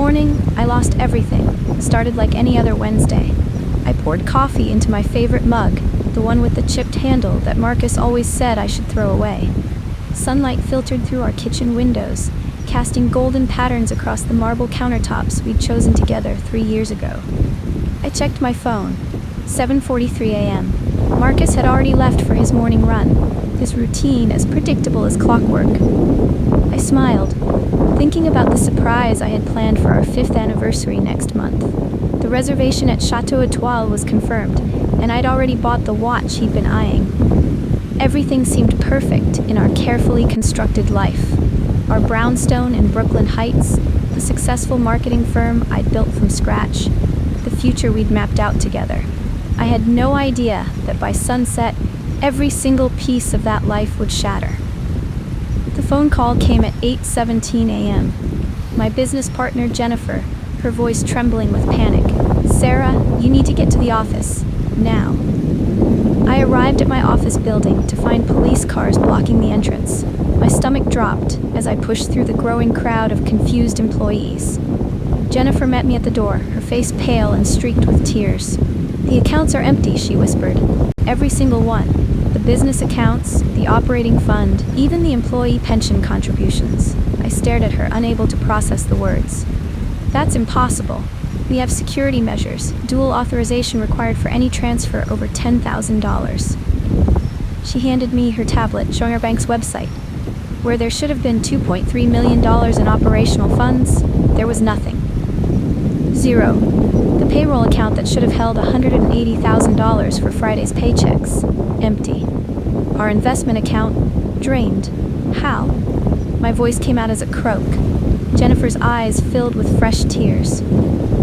morning, I lost everything. Started like any other Wednesday. I poured coffee into my favorite mug, the one with the chipped handle that Marcus always said I should throw away. Sunlight filtered through our kitchen windows, casting golden patterns across the marble countertops we'd chosen together 3 years ago. I checked my phone. 7:43 a.m. Marcus had already left for his morning run, his routine as predictable as clockwork. I smiled, thinking about the surprise I had planned for our 5th anniversary next month. The reservation at Chateau Étoile was confirmed, and I'd already bought the watch he'd been eyeing. Everything seemed perfect in our carefully constructed life. Our brownstone in Brooklyn Heights, the successful marketing firm I'd built from scratch, the future we'd mapped out together. I had no idea that by sunset, every single piece of that life would shatter. The phone call came at 8:17 a.m. My business partner, Jennifer, her voice trembling with panic. "Sarah, you need to get to the office. Now." I arrived at my office building to find police cars blocking the entrance. My stomach dropped as I pushed through the growing crowd of confused employees. Jennifer met me at the door, her face pale and streaked with tears. "The accounts are empty," she whispered. "Every single one. The business accounts, the operating fund, even the employee pension contributions." I stared at her, unable to process the words. "That's impossible. We have security measures, dual authorization required for any transfer over $10,000. She handed me her tablet, showing our bank's website. Where there should have been $2.3 million in operational funds, there was nothing. Zero. The payroll account that should have held $180,000 for Friday's paychecks, empty. Our investment account, drained. How?" My voice came out as a croak. Jennifer's eyes filled with fresh tears.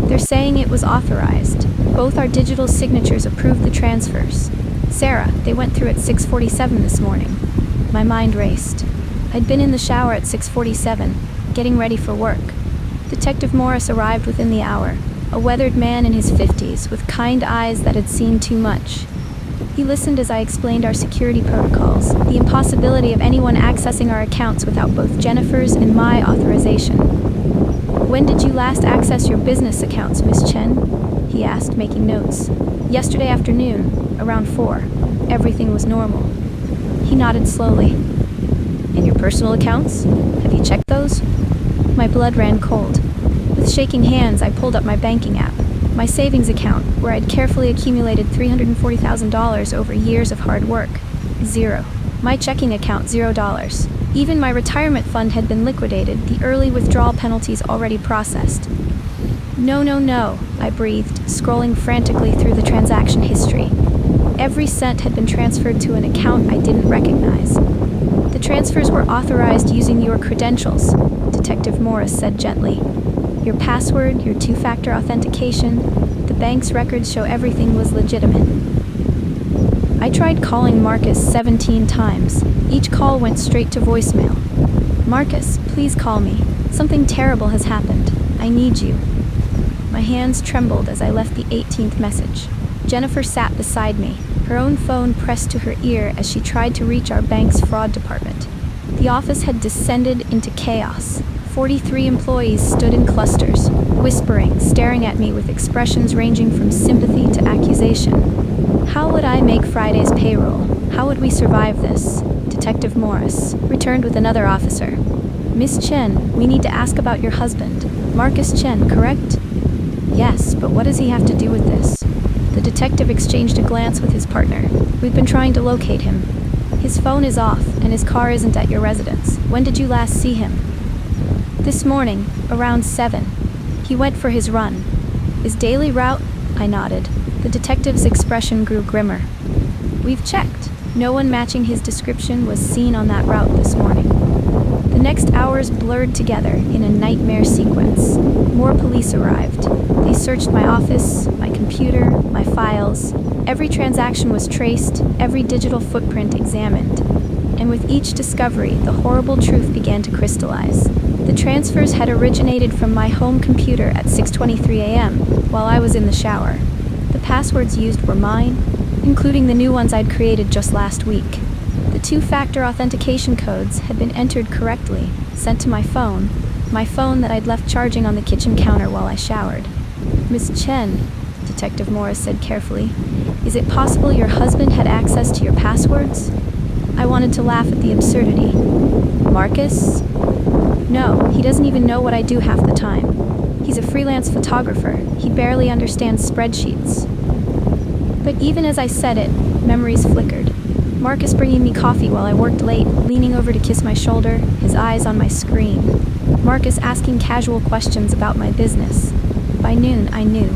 "They're saying it was authorized. Both our digital signatures approved the transfers. Sarah, they went through at 6:47 this morning." My mind raced. I'd been in the shower at 6:47, getting ready for work. Detective Morris arrived within the hour, a weathered man in his 50s with kind eyes that had seen too much. He listened as I explained our security protocols, the impossibility of anyone accessing our accounts without both Jennifer's and my authorization. "When did you last access your business accounts, Miss Chen?" he asked, making notes. "Yesterday afternoon, around 4. Everything was normal." He nodded slowly. "And your personal accounts? Have you checked those?" My blood ran cold. With shaking hands, I pulled up my banking app. My savings account, where I'd carefully accumulated $340,000 over years of hard work. Zero. My checking account, $0. Even my retirement fund had been liquidated, the early withdrawal penalties already processed. No, I breathed, scrolling frantically through the transaction history. Every cent had been transferred to an account I didn't recognize. "The transfers were authorized using your credentials," Detective Morris said gently. "Your password, your two-factor authentication, the bank's records show everything was legitimate." I tried calling Marcus 17 times. Each call went straight to voicemail. "Marcus, please call me. Something terrible has happened. I need you." My hands trembled as I left the 18th message. Jennifer sat beside me, her own phone pressed to her ear as she tried to reach our bank's fraud department. The office had descended into chaos. 43 employees stood in clusters, whispering, staring at me with expressions ranging from sympathy to accusation. How would I make Friday's payroll? How would we survive this? Detective Morris returned with another officer. "Miss Chen, we need to ask about your husband. Marcus Chen, correct?" "Yes, but what does he have to do with this?" The detective exchanged a glance with his partner. "We've been trying to locate him. His phone is off, and his car isn't at your residence. When did you last see him?" "This morning, around 7. He went for his run." "His daily route?" I nodded. The detective's expression grew grimmer. "We've checked. No one matching his description was seen on that route this morning." The next hours blurred together in a nightmare sequence. More police arrived. They searched my office, my computer, my files. Every transaction was traced, every digital footprint examined. And with each discovery, the horrible truth began to crystallize. The transfers had originated from my home computer at 6:23 a.m. while I was in the shower. The passwords used were mine, including the new ones I'd created just last week. The two-factor authentication codes had been entered correctly, sent to my phone, my phone that I'd left charging on the kitchen counter while I showered. "Miss Chen," Detective Morris said carefully, "is it possible your husband had access to your passwords?" I wanted to laugh at the absurdity. "Marcus? No, he doesn't even know what I do half the time. He's a freelance photographer. He barely understands spreadsheets." But even as I said it, memories flickered. Marcus bringing me coffee while I worked late, leaning over to kiss my shoulder, his eyes on my screen. Marcus asking casual questions about my business. By noon, I knew.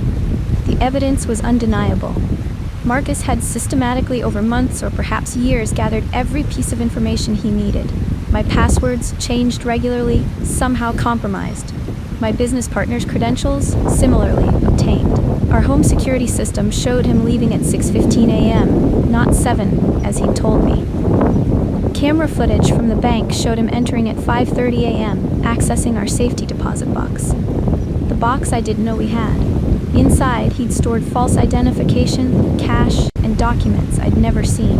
The evidence was undeniable. Marcus had systematically over months or perhaps years gathered every piece of information he needed. My passwords, changed regularly, somehow compromised. My business partner's credentials, similarly obtained. Our home security system showed him leaving at 6:15 a.m., not 7, as he'd told me. Camera footage from the bank showed him entering at 5:30 a.m., accessing our safety deposit box. The box I didn't know we had. Inside, he'd stored false identification, cash, and documents I'd never seen.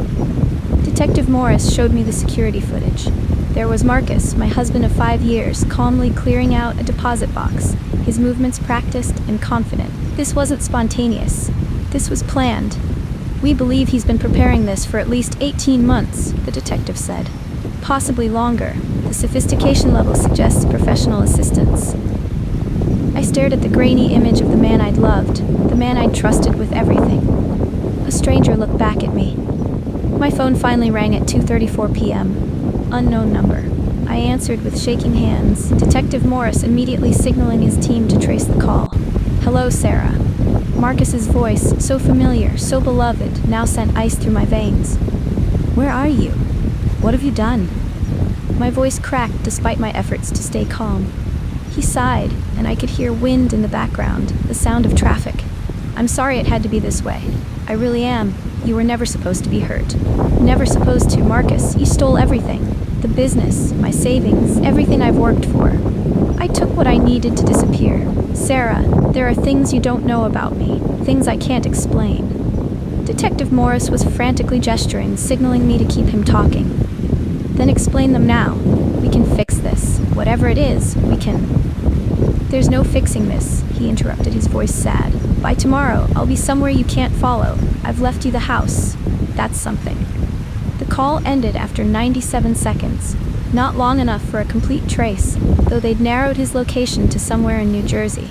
Detective Morris showed me the security footage. There was Marcus, my husband of 5 years, calmly clearing out a deposit box, his movements practiced and confident. This wasn't spontaneous. This was planned. "We believe he's been preparing this for at least 18 months, the detective said. "Possibly longer. The sophistication level suggests professional assistance." I stared at the grainy image of the man I'd loved, the man I'd trusted with everything. A stranger looked back at me. My phone finally rang at 2:34 p.m. Unknown number. I answered with shaking hands, Detective Morris immediately signaling his team to trace the call. "Hello, Sarah." Marcus's voice, so familiar, so beloved, now sent ice through my veins. "Where are you? What have you done?" My voice cracked despite my efforts to stay calm. He sighed, and I could hear wind in the background, the sound of traffic. "I'm sorry it had to be this way. I really am. You were never supposed to be hurt. Never supposed to, Marcus. You stole everything. The business, my savings, everything I've worked for. I took what I needed to disappear. Sarah, there are things you don't know about me, things I can't explain." Detective Morris was frantically gesturing, signaling me to keep him talking. "Then explain them now. We can fix this. Whatever it is, we can." "There's no fixing this," he interrupted, his voice sad. "By tomorrow, I'll be somewhere you can't follow. I've left you the house. That's something." The call ended after 97 seconds. Not long enough for a complete trace, though they'd narrowed his location to somewhere in New Jersey.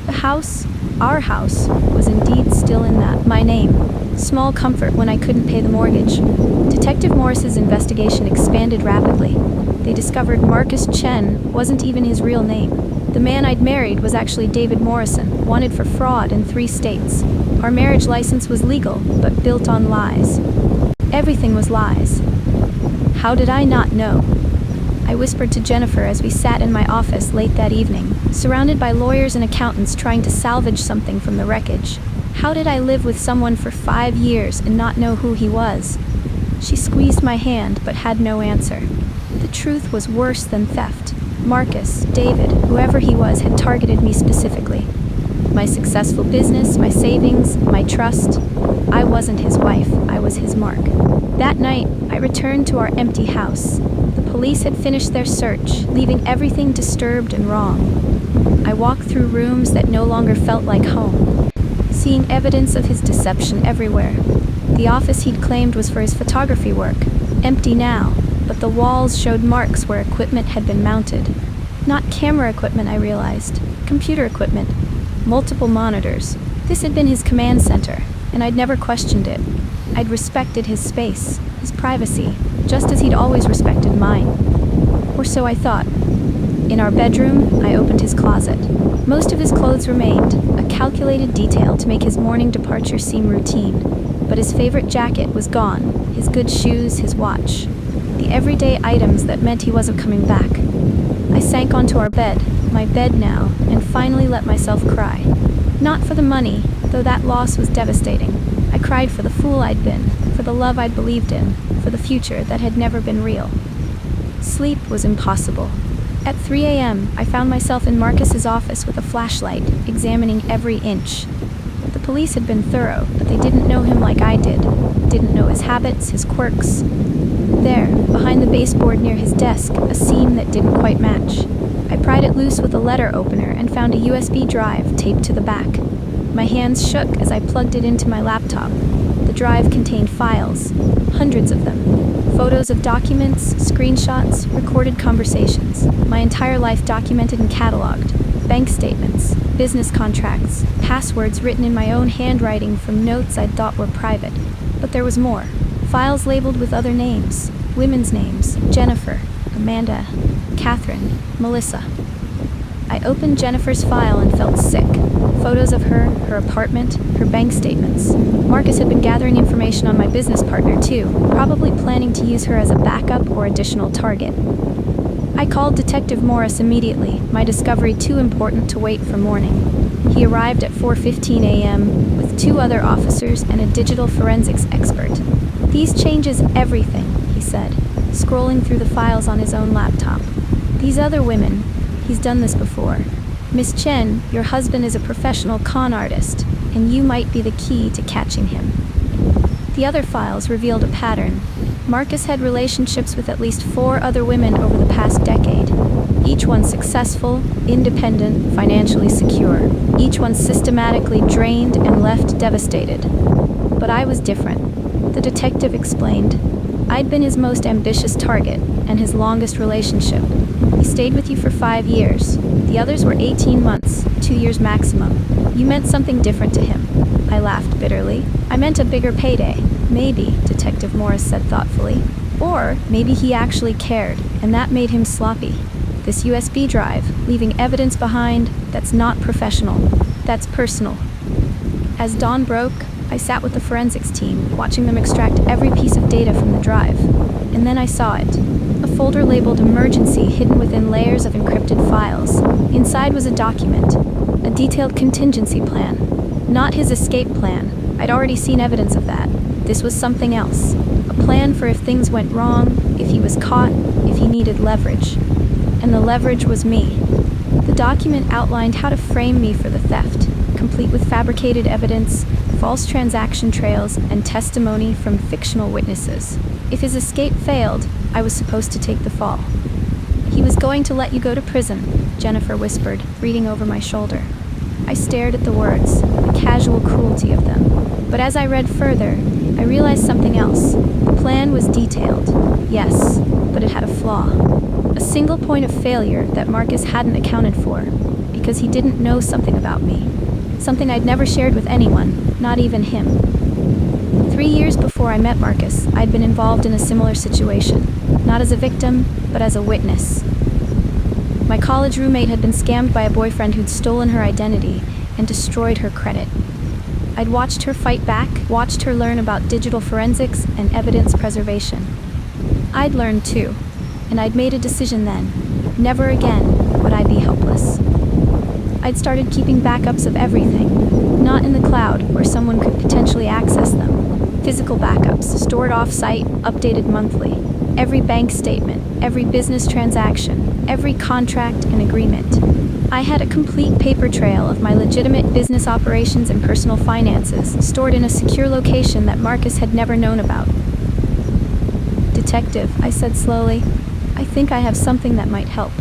The house, our house, was indeed still in my name. Small comfort when I couldn't pay the mortgage. Detective Morris's investigation expanded rapidly. They discovered Marcus Chen wasn't even his real name. The man I'd married was actually David Morrison, wanted for fraud in 3 states. Our marriage license was legal, but built on lies. Everything was lies. How did I not know? I whispered to Jennifer as we sat in my office late that evening, surrounded by lawyers and accountants trying to salvage something from the wreckage. How did I live with someone for 5 years and not know who he was? She squeezed my hand but had no answer. The truth was worse than theft. Marcus, David, whoever he was, had targeted me specifically. My successful business, my savings, my trust. I wasn't his wife, I was his mark. That night, I returned to our empty house. The police had finished their search, leaving everything disturbed and wrong. I walked through rooms that no longer felt like home, seeing evidence of his deception everywhere. The office he'd claimed was for his photography work, empty now, but the walls showed marks where equipment had been mounted. Not camera equipment, I realized. Computer equipment. Multiple monitors. This had been his command center, and I'd never questioned it. I'd respected his space, his privacy, just as he'd always respected mine. Or so I thought. In our bedroom, I opened his closet. Most of his clothes remained, a calculated detail to make his morning departure seem routine. But his favorite jacket was gone, his good shoes, his watch. The everyday items that meant he wasn't coming back. I sank onto our bed, my bed now, and finally let myself cry. Not for the money, though that loss was devastating. I cried for the fool I'd been, for the love I'd believed in, for the future that had never been real. Sleep was impossible. At 3 a.m., I found myself in Marcus's office with a flashlight, examining every inch. The police had been thorough, but they didn't know him like I did. Didn't know his habits, his quirks. There, behind the baseboard near his desk, a seam that didn't quite match. I pried it loose with a letter opener and found a USB drive taped to the back. My hands shook as I plugged it into my laptop. The drive contained files, hundreds of them. Photos of documents, screenshots, recorded conversations. My entire life documented and cataloged. Bank statements, business contracts, passwords written in my own handwriting from notes I'd thought were private. But there was more. Files labeled with other names. Women's names. Jennifer, Amanda, Catherine, Melissa. I opened Jennifer's file and felt sick. Photos of her, her apartment, her bank statements. Marcus had been gathering information on my business partner too, probably planning to use her as a backup or additional target. I called Detective Morris immediately, my discovery too important to wait for morning. He arrived at 4:15 a.m. with 2 other officers and a digital forensics expert. "These changes everything," he said, scrolling through the files on his own laptop. "These other women, he's done this before. Miss Chen, your husband is a professional con artist, and you might be the key to catching him." The other files revealed a pattern. Marcus had relationships with at least 4 other women over the past decade. Each one successful, independent, financially secure. Each one systematically drained and left devastated. But I was different, the detective explained. I'd been his most ambitious target and his longest relationship. He stayed with you for 5 years. The others were 18 months, 2 years maximum. You meant something different to him. I laughed bitterly. I meant a bigger payday. Maybe, Detective Morris said thoughtfully. Or maybe he actually cared, and that made him sloppy. This USB drive, leaving evidence behind, that's not professional. That's personal. As dawn broke, I sat with the forensics team, watching them extract every piece of data from the drive. And then I saw it. A folder labeled Emergency hidden within layers of encrypted files. Inside was a document, a detailed contingency plan. Not his escape plan. I'd already seen evidence of that. This was something else. A plan for if things went wrong, if he was caught, if he needed leverage. And the leverage was me. The document outlined how to frame me for the theft, complete with fabricated evidence, false transaction trails, and testimony from fictional witnesses. If his escape failed, I was supposed to take the fall. "He was going to let you go to prison," Jennifer whispered, reading over my shoulder. I stared at the words, the casual cruelty of them. But as I read further, I realized something else. The plan was detailed, yes, but it had a flaw. A single point of failure that Marcus hadn't accounted for, because he didn't know something about me. Something I'd never shared with anyone, not even him. 3 years before I met Marcus, I'd been involved in a similar situation, not as a victim, but as a witness. My college roommate had been scammed by a boyfriend who'd stolen her identity and destroyed her credit. I'd watched her fight back, watched her learn about digital forensics and evidence preservation. I'd learned too, and I'd made a decision then. Never again would I be helpless. I'd started keeping backups of everything, not in the cloud where someone could potentially access them. Physical backups, stored off-site, updated monthly. Every bank statement, every business transaction, every contract and agreement. I had a complete paper trail of my legitimate business operations and personal finances stored in a secure location that Marcus had never known about. "Detective," I said slowly, "I think I have something that might help."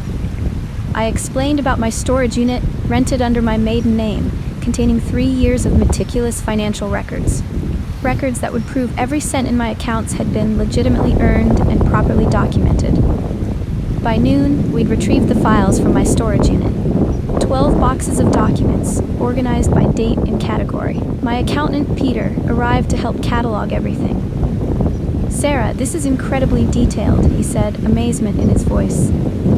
I explained about my storage unit, rented under my maiden name, containing 3 years of meticulous financial records. Records that would prove every cent in my accounts had been legitimately earned and properly documented. By noon, we'd retrieved the files from my storage unit. 12 boxes of documents, organized by date and category. My accountant, Peter, arrived to help catalog everything. "Sarah, this is incredibly detailed," he said, amazement in his voice.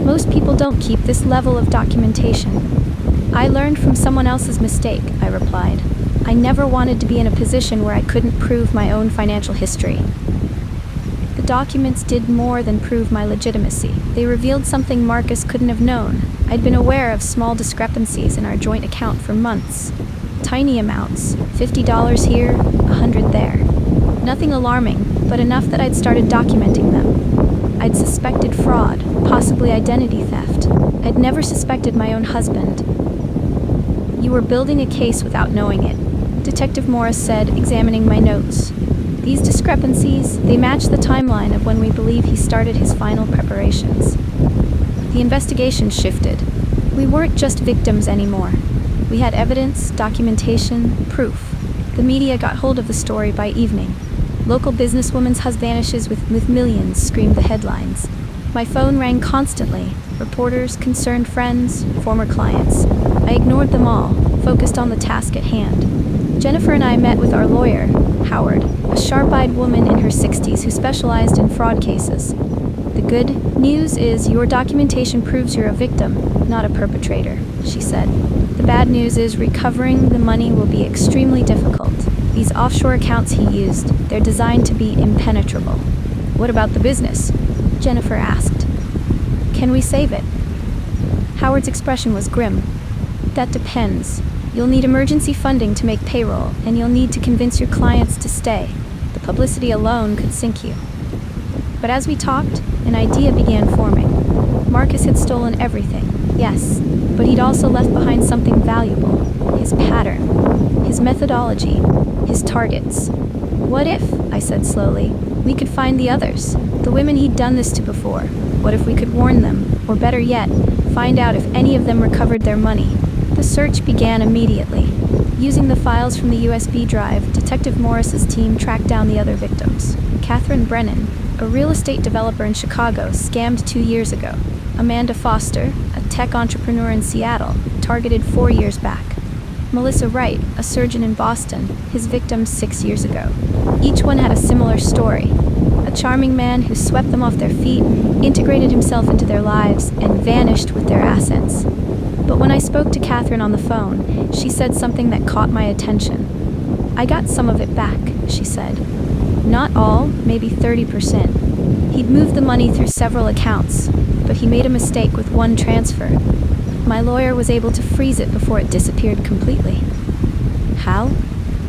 "Most people don't keep this level of documentation." "I learned from someone else's mistake," I replied. "I never wanted to be in a position where I couldn't prove my own financial history." The documents did more than prove my legitimacy. They revealed something Marcus couldn't have known. I'd been aware of small discrepancies in our joint account for months. Tiny amounts, $50 here, $100 there. Nothing alarming, but enough that I'd started documenting them. I'd suspected fraud, possibly identity theft. I'd never suspected my own husband. "You were building a case without knowing it," Detective Morris said, examining my notes. "These discrepancies, they match the timeline of when we believe he started his final preparations." The investigation shifted. We weren't just victims anymore. We had evidence, documentation, proof. The media got hold of the story by evening. Local businesswoman's husband vanishes with millions, screamed the headlines. My phone rang constantly. Reporters, concerned friends, former clients. I ignored them all, focused on the task at hand. Jennifer and I met with our lawyer, Howard, a sharp-eyed woman in her 60s who specialized in fraud cases. The good news is your documentation proves you're a victim, not a perpetrator, she said. The bad news is recovering the money will be extremely difficult. These offshore accounts he used, they're designed to be impenetrable. What about the business? Jennifer asked. Can we save it? Howard's expression was grim. That depends. You'll need emergency funding to make payroll, and you'll need to convince your clients to stay. The publicity alone could sink you. But as we talked, an idea began forming. Marcus had stolen everything, yes, but he'd also left behind something valuable. His pattern, his methodology, his targets. What if, I said slowly, we could find the others, the women he'd done this to before? What if we could warn them, or better yet, find out if any of them recovered their money? The search began immediately. Using the files from the USB drive, Detective Morris's team tracked down the other victims. Catherine Brennan, a real estate developer in Chicago, scammed 2 years ago. Amanda Foster, a tech entrepreneur in Seattle, targeted 4 years back. Melissa Wright, a surgeon in Boston, his victim 6 years ago. Each one had a similar story. A charming man who swept them off their feet, integrated himself into their lives, and vanished with their assets. But when I spoke to Catherine on the phone, she said something that caught my attention. I got some of it back, she said. Not all, maybe 30%. He'd moved the money through several accounts, but he made a mistake with one transfer. My lawyer was able to freeze it before it disappeared completely. How?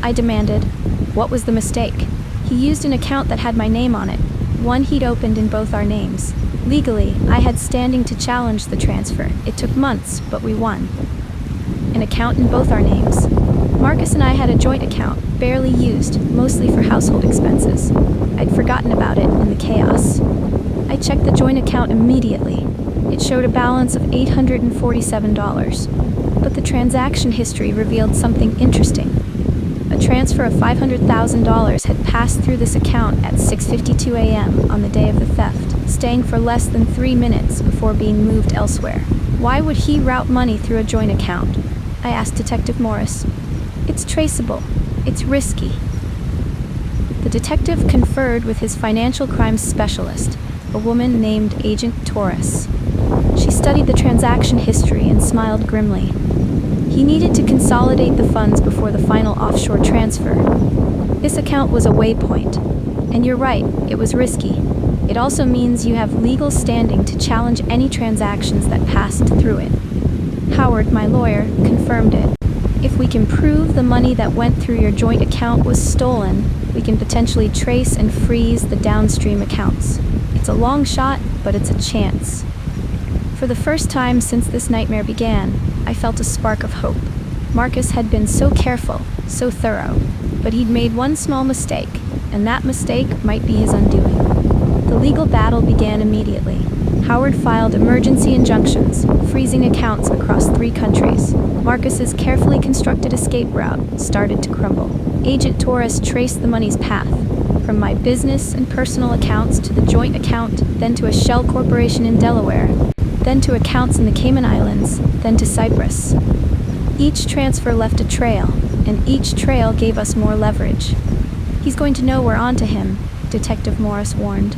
I demanded. What was the mistake? He used an account that had my name on it, one he'd opened in both our names. Legally, I had standing to challenge the transfer. It took months, but we won. An account in both our names. Marcus and I had a joint account, barely used, mostly for household expenses. I'd forgotten about it in the chaos. I checked the joint account immediately. It showed a balance of $847, but the transaction history revealed something interesting. A transfer of $500,000 had passed through this account at 6:52 a.m. on the day of the theft, staying for less than 3 minutes before being moved elsewhere. Why would he route money through a joint account? I asked Detective Morris. It's traceable. It's risky. The detective conferred with his financial crimes specialist, a woman named Agent Torres. She studied the transaction history and smiled grimly. He needed to consolidate the funds before the final offshore transfer. This account was a waypoint. And you're right, it was risky. It also means you have legal standing to challenge any transactions that passed through it. Howard, my lawyer, confirmed it. If we can prove the money that went through your joint account was stolen, we can potentially trace and freeze the downstream accounts. It's a long shot, but it's a chance. For the first time since this nightmare began, I felt a spark of hope. Marcus had been so careful, so thorough, but he'd made one small mistake, and that mistake might be his undoing. The legal battle began immediately. Howard filed emergency injunctions, freezing accounts across 3 countries. Marcus's carefully constructed escape route started to crumble. Agent Torres traced the money's path, from my business and personal accounts to the joint account, then to a shell corporation in Delaware, then to accounts in the Cayman Islands, then to Cyprus. Each transfer left a trail, and each trail gave us more leverage. He's going to know we're onto him, Detective Morris warned.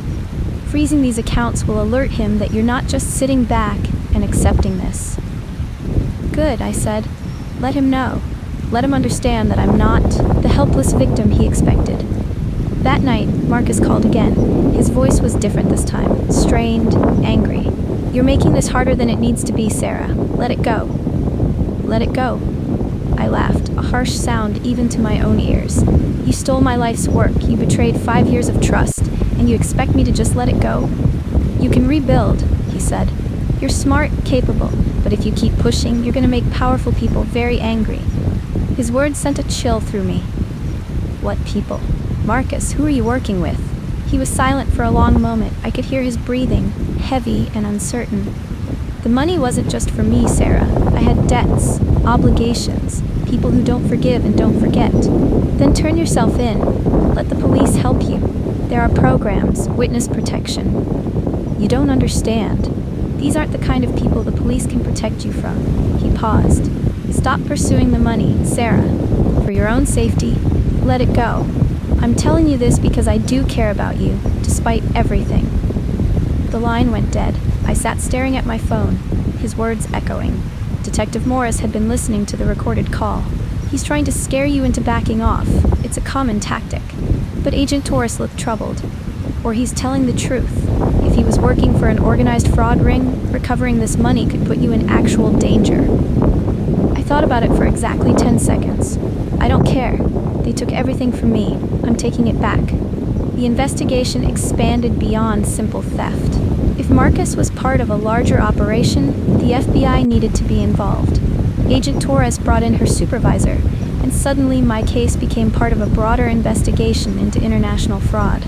Freezing these accounts will alert him that you're not just sitting back and accepting this. Good, I said. Let him know. Let him understand that I'm not the helpless victim he expected. That night, Marcus called again. His voice was different this time, strained, angry. You're making this harder than it needs to be, Sarah. Let it go. Let it go. I laughed, a harsh sound even to my own ears. You stole my life's work, you betrayed 5 years of trust, and you expect me to just let it go? You can rebuild, he said. You're smart, capable, but if you keep pushing, you're going to make powerful people very angry. His words sent a chill through me. What people? Marcus, who are you working with? He was silent for a long moment. I could hear his breathing, heavy and uncertain. The money wasn't just for me, Sarah. I had debts, obligations, people who don't forgive and don't forget. Then turn yourself in. Let the police help you. There are programs, witness protection. You don't understand. These aren't the kind of people the police can protect you from. He paused. Stop pursuing the money, Sarah. For your own safety, let it go. I'm telling you this because I do care about you, despite everything. The line went dead. I sat staring at my phone, his words echoing. Detective Morris had been listening to the recorded call. He's trying to scare you into backing off. It's a common tactic. But Agent Torres looked troubled. Or he's telling the truth. If he was working for an organized fraud ring, recovering this money could put you in actual danger. I thought about it for exactly 10 seconds. I don't care. They took everything from me. I'm taking it back. The investigation expanded beyond simple theft. If Marcus was part of a larger operation, the FBI needed to be involved. Agent Torres brought in her supervisor, and suddenly my case became part of a broader investigation into international fraud.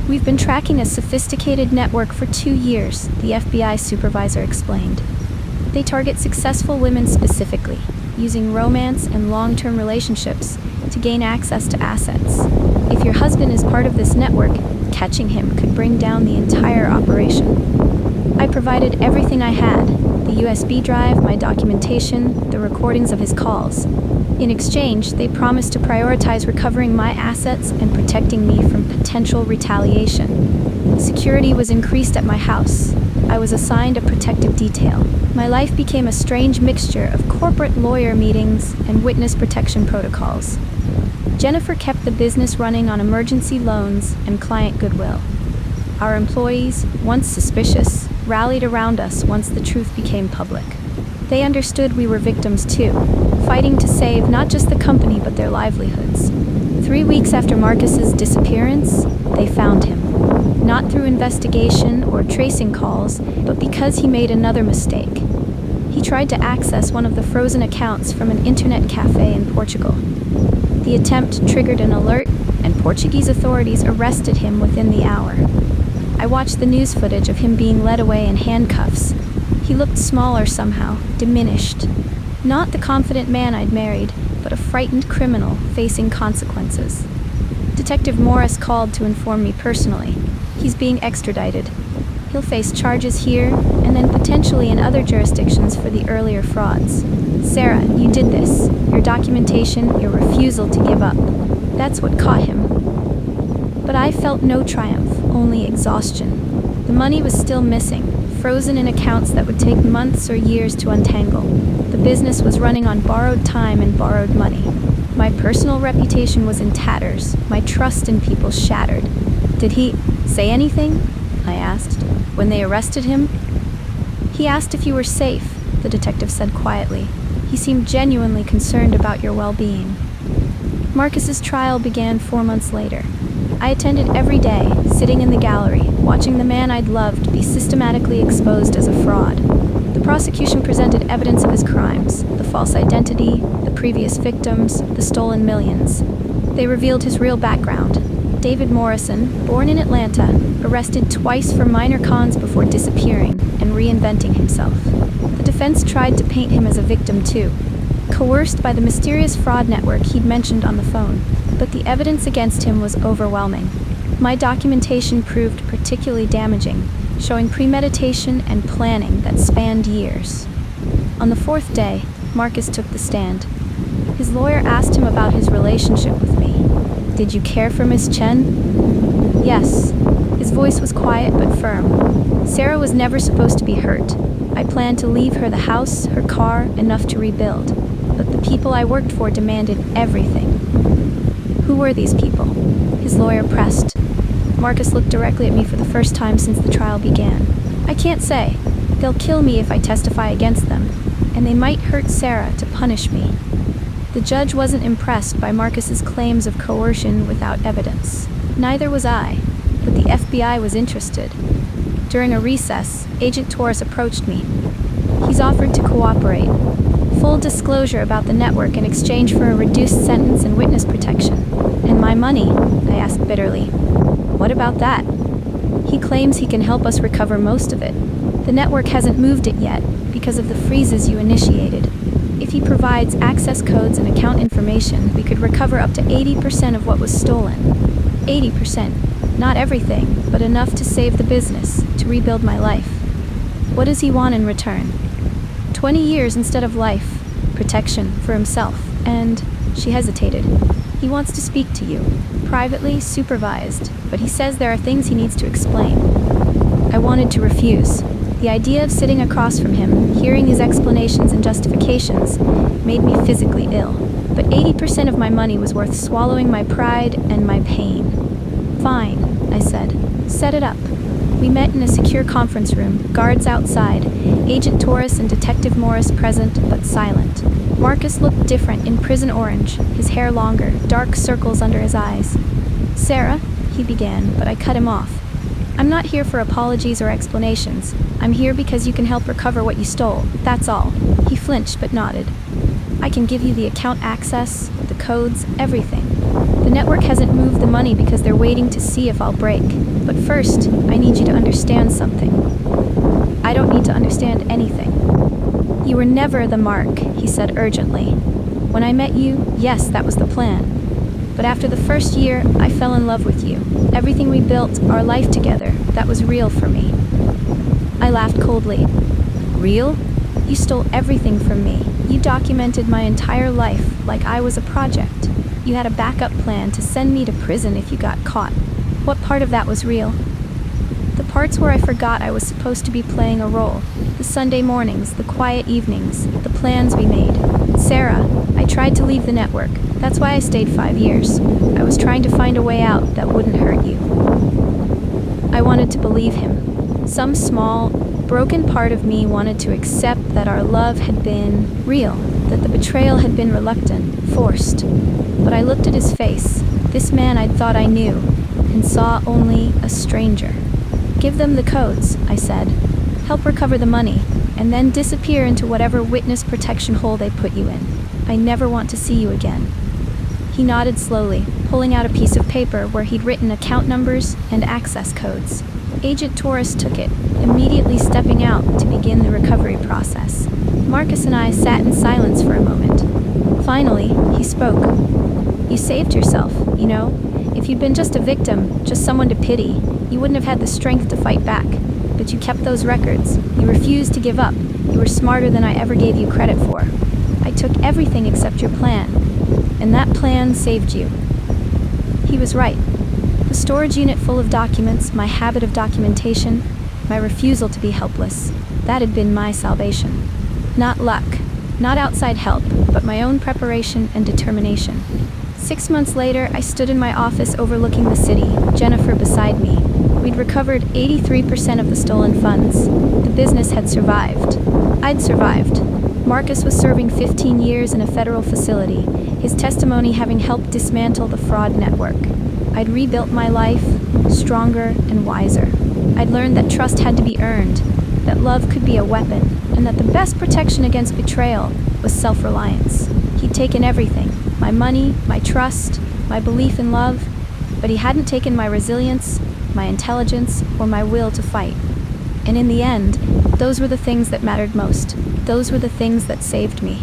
We've been tracking a sophisticated network for 2 years, the FBI supervisor explained. They target successful women specifically, using romance and long-term relationships to gain access to assets. If your husband is part of this network, catching him could bring down the entire operation. I provided everything I had, the USB drive, my documentation, the recordings of his calls. In exchange, they promised to prioritize recovering my assets and protecting me from potential retaliation. Security was increased at my house. I was assigned a protective detail. My life became a strange mixture of corporate lawyer meetings and witness protection protocols. Jennifer kept the business running on emergency loans and client goodwill. Our employees, once suspicious, rallied around us once the truth became public. They understood we were victims too, fighting to save not just the company but their livelihoods. 3 weeks after Marcus's disappearance, they found him. Not through investigation or tracing calls, but because he made another mistake. He tried to access one of the frozen accounts from an internet cafe in Portugal. The attempt triggered an alert, and Portuguese authorities arrested him within the hour. I watched the news footage of him being led away in handcuffs. He looked smaller somehow, diminished. Not the confident man I'd married, but a frightened criminal facing consequences. Detective Morris called to inform me personally. He's being extradited. He'll face charges here, and then potentially in other jurisdictions for the earlier frauds. Sarah, you did this. Your documentation, your refusal to give up. That's what caught him. But I felt no triumph, only exhaustion. The money was still missing, frozen in accounts that would take months or years to untangle. The business was running on borrowed time and borrowed money. My personal reputation was in tatters, my trust in people shattered. Did he say anything? I asked. When they arrested him? He asked if you were safe, the detective said quietly. He seemed genuinely concerned about your well-being. Marcus's trial began 4 months later. I attended every day, sitting in the gallery, watching the man I'd loved be systematically exposed as a fraud. The prosecution presented evidence of his crimes, the false identity, the previous victims, the stolen millions. They revealed his real background. David Morrison, born in Atlanta, arrested twice for minor cons before disappearing and reinventing himself. The defense tried to paint him as a victim too, coerced by the mysterious fraud network he'd mentioned on the phone, but the evidence against him was overwhelming. My documentation proved particularly damaging, showing premeditation and planning that spanned years. On the 4th day, Marcus took the stand. His lawyer asked him about his relationship with me. Did you care for Miss Chen? Yes. His voice was quiet but firm. Sarah was never supposed to be hurt. I planned to leave her the house, her car, enough to rebuild. But the people I worked for demanded everything. Who were these people? His lawyer pressed. Marcus looked directly at me for the first time since the trial began. I can't say. They'll kill me if I testify against them, and they might hurt Sarah to punish me. The judge wasn't impressed by Marcus's claims of coercion without evidence. Neither was I, but the FBI was interested. During a recess, Agent Torres approached me. He's offered to cooperate. Full disclosure about the network in exchange for a reduced sentence and witness protection. And my money, I asked bitterly. What about that? He claims he can help us recover most of it. The network hasn't moved it yet because of the freezes you initiated. If he provides access codes and account information, we could recover up to 80% of what was stolen. 80%. Not everything, but enough to save the business, to rebuild my life. What does he want in return? 20 years instead of life. Protection for himself. And she hesitated. He wants to speak to you. Privately, supervised, but he says there are things he needs to explain. I wanted to refuse. The idea of sitting across from him, hearing his explanations and justifications, made me physically ill. But 80% of my money was worth swallowing my pride and my pain. Fine, I said. Set it up. We met in a secure conference room, guards outside, Agent Taurus and Detective Morris present, but silent. Marcus looked different in prison orange, his hair longer, dark circles under his eyes. "Sarah," he began, but I cut him off. "I'm not here for apologies or explanations. I'm here because you can help recover what you stole, that's all." He flinched but nodded. "I can give you the account access, the codes, everything. The network hasn't moved the money because they're waiting to see if I'll break. But first, I need you to understand something." "I don't need to understand anything." "You were never the mark," he said urgently. "When I met you, yes, that was the plan. But after the first year, I fell in love with you. Everything we built, our life together, that was real for me." I laughed coldly. "Real? You stole everything from me. You documented my entire life like I was a project. You had a backup plan to send me to prison if you got caught. What part of that was real?" "The parts where I forgot I was supposed to be playing a role. The Sunday mornings, the quiet evenings, the plans we made. Sarah, I tried to leave the network. That's why I stayed 5 years. I was trying to find a way out that wouldn't hurt you." I wanted to believe him. Some small, broken part of me wanted to accept that our love had been real, that the betrayal had been reluctant, forced. But I looked at his face, this man I'd thought I knew, and saw only a stranger. "Give them the codes," I said. "Help recover the money, and then disappear into whatever witness protection hole they put you in. I never want to see you again." He nodded slowly, pulling out a piece of paper where he'd written account numbers and access codes. Agent Taurus took it, immediately stepping out to begin the recovery process. Marcus and I sat in silence for a moment. Finally, he spoke. "You saved yourself, you know? If you'd been just a victim, just someone to pity, you wouldn't have had the strength to fight back. But you kept those records. You refused to give up. You were smarter than I ever gave you credit for. I took everything except your plan. And that plan saved you." He was right. The storage unit full of documents, my habit of documentation, my refusal to be helpless, that had been my salvation. Not luck, not outside help, but my own preparation and determination. 6 months later, I stood in my office overlooking the city, Jennifer beside me. We'd recovered 83% of the stolen funds. The business had survived. I'd survived. Marcus was serving 15 years in a federal facility, his testimony having helped dismantle the fraud network. I'd rebuilt my life, stronger and wiser. I'd learned that trust had to be earned, that love could be a weapon, and that the best protection against betrayal was self-reliance. He'd taken everything, my money, my trust, my belief in love, but he hadn't taken my resilience, my intelligence, or my will to fight. And in the end, those were the things that mattered most. Those were the things that saved me.